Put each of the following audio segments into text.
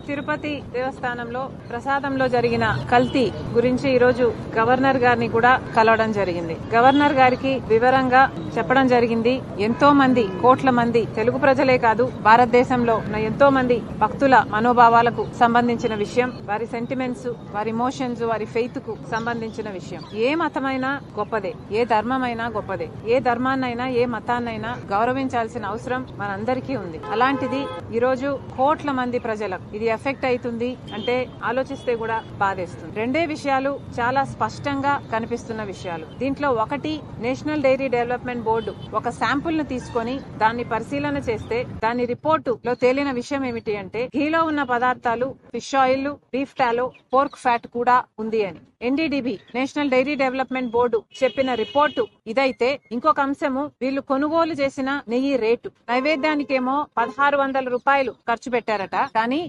తిరుపతి దేవస్థానంలో ప్రసాదంలో జరిగిన కల్తీ గురించి ఈ రోజు గవర్నర్ గారిని కూడా కలవడం జరిగింది. గవర్నర్ గారికి వివరంగా చెప్పడం జరిగింది. ఎంతో మంది, కోట్ల మంది తెలుగు ప్రజలే కాదు, భారతదేశంలో ఉన్న ఎంతో మంది భక్తుల మనోభావాలకు సంబంధించిన విషయం, వారి సెంటిమెంట్స్, వారి ఇమోషన్స్, వారి ఫెయిత్ కు సంబంధించిన విషయం. ఏ మతమైనా గొప్పదే, ఏ ధర్మమైనా గొప్పదే, ఏ ధర్మాన్నైనా ఏ మతాన్నైనా గౌరవించాల్సిన అవసరం మనందరికీ ఉంది. అలాంటిది ఈ రోజు కోట్ల మంది ప్రజలకు ఇది ఎఫెక్ట్ అవుతుంది అంటే ఆలోచిస్తే కూడా బాధేస్తుంది. రెండే విషయాలు చాలా స్పష్టంగా కనిపిస్తున్న విషయాలు. దీంట్లో ఒకటి, నేషనల్ డైరీ డెవలప్మెంట్ బోర్డు ఒక శాంపుల్ ను తీసుకొని దాన్ని పరిశీలన చేస్తే దాని రిపోర్టు లో తేలిన విషయం ఏమిటి అంటే ఘీలో ఉన్న పదార్థాలు fish oil, beef tallow, pork fat కూడా ఉంది అని. NDDB national dairy development board చెప్పిన రిపోర్టు ఇదైతే, ఇంకొక అంశము వీళ్ళు కొనుగోలు చేసిన నెయ్యి రేటు. నైవేద్యానికేమో 1600 రూపాయలు ఖర్చు పెట్టారట, కానీ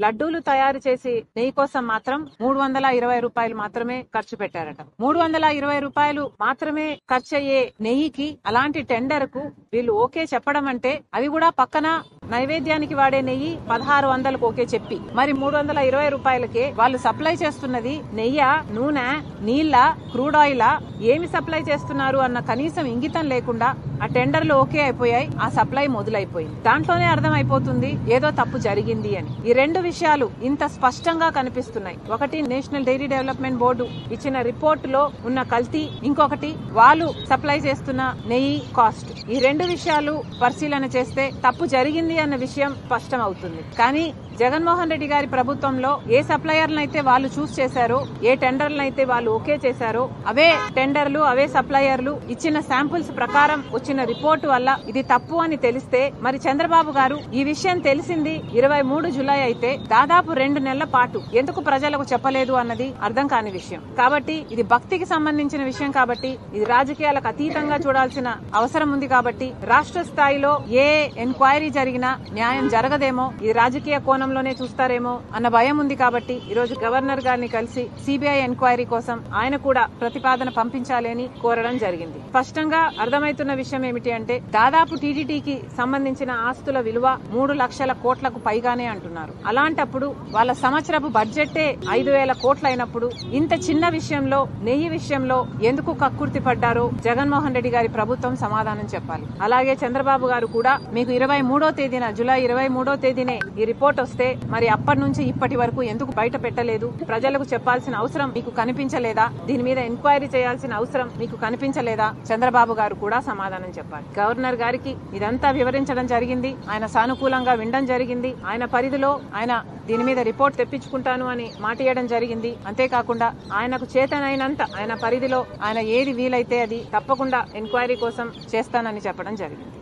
లడ్డూలు తయారు చేసి నెయ్యి కోసం మాత్రం 320 రూపాయలు మాత్రమే ఖర్చు పెట్టారట. 320 రూపాయలు మాత్రమే ఖర్చు అయ్యే నెయ్యికి, అలాంటి టెండర్ కు వీళ్ళు ఓకే చెప్పడం అంటే, అవి కూడా పక్కన నైవేద్యానికి వాడే నెయ్యి 1600కు ఓకే చెప్పి మరి 320 రూపాయలకే వాళ్ళు సప్లై చేస్తున్నది నెయ్య, నూనె, నీళ్ల, క్రూడ్ ఆయిల్ ఏమి సప్లై చేస్తున్నారు అన్న కనీసం ఇంగితం లేకుండా ఆ టెండర్లు ఓకే అయిపోయాయి, ఆ సప్లై మొదలైపోయింది. దాంట్లోనే అర్థమైపోతుంది ఏదో తప్పు జరిగింది అని. ఈ రెండు విషయాలు ఇంత స్పష్టంగా కనిపిస్తున్నాయి. ఒకటి, నేషనల్ డైరీ డెవలప్మెంట్ బోర్డు ఇచ్చిన రిపోర్ట్ లో ఉన్న కల్తీ, ఇంకొకటి వాళ్ళు సప్లై చేస్తున్న నెయ్యి కాస్ట్. ఈ రెండు విషయాలు పరిశీలన చేస్తే తప్పు జరిగింది అన్న విషయం స్పష్టం అవుతుంది. కానీ జగన్మోహన్ రెడ్డి గారి ప్రభుత్వంలో ఏ సప్లయర్లనైతే వాళ్ళు చూస్ చేశారో, ఏ టెండర్లనైతే వాళ్ళు ఓకే చేశారో, అవే టెండర్లు, అవే సప్లయర్లు ఇచ్చిన శాంపుల్స్ ప్రకారం వచ్చిన రిపోర్టు వల్ల ఇది తప్పు అని తెలిస్తే, మరి చంద్రబాబు గారు ఈ విషయం తెలిసింది 23 జూలై అయితే దాదాపు 2 నెలల పాటు ఎందుకు ప్రజలకు చెప్పలేదు అన్నది అర్థం కాని విషయం. కాబట్టి ఇది భక్తికి సంబంధించిన విషయం కాబట్టి, ఇది రాజకీయాలకు అతీతంగా చూడాల్సిన అవసరం ఉంది కాబట్టి, రాష్ట్ర స్థాయిలో ఏ ఎంక్వైరీ జరిగినా న్యాయం జరగదేమో, ఇది రాజకీయ కోణంలోనే చూస్తారేమో అన్న భయం ఉంది. కాబట్టి ఈ రోజు గవర్నర్ గారిని కలిసి సిబిఐ ఎంక్వైరీ కోసం ఆయన కూడా ప్రతిపాదన పంపించాలి అని కోరడం జరిగింది. స్పష్టంగా అర్థమవుతున్న విషయం ఏమిటి అంటే, దాదాపు టీడీటీకి సంబంధించిన ఆస్తుల విలువ 3 లక్షల కోట్లకు పైగానే అంటున్నారు. అలాంటప్పుడు వాళ్ళ సంవత్సరపు బడ్జెట్టే 5,000 కోట్లు అయినప్పుడు ఇంత చిన్న విషయంలో, నెయ్యి విషయంలో ఎందుకు కక్కుర్తి పడ్డారో జగన్మోహన్ రెడ్డి గారి ప్రభుత్వం సమాధానం చెప్పాలి. అలాగే చంద్రబాబు గారు కూడా మీకు 23వ తేదీన, జూలై 23వ తేదీనే ఈ రిపోర్ట్ వస్తే మరి అప్పటి నుంచి ఇప్పటి వరకు ఎందుకు బయట పెట్టలేదు? ప్రజలకు చెప్పాల్సిన అవసరం మీకు కనిపించలేదా? దీని మీద ఎంక్వైరీ చేయాల్సిన అవసరం మీకు కనిపించలేదా? చంద్రబాబు గారు కూడా సమాధానం చెప్పాలి. గవర్నర్ గారికి ఇదంతా వివరించడం జరిగింది. ఆయన సానుకూలంగా వినడం జరిగింది. ఆయన పరిధిలో ఆయన దీని మీద రిపోర్ట్ తెప్పించుకుంటాను అని మాట ఇవ్వడం జరిగింది. అంతేకాకుండా ఆయనకు చేతనైనంత ఆయన పరిధిలో ఆయన ఏది వీలైతే అది తప్పకుండా ఎంక్వైరీ కోసం చేస్తానని చెప్పడం జరిగింది.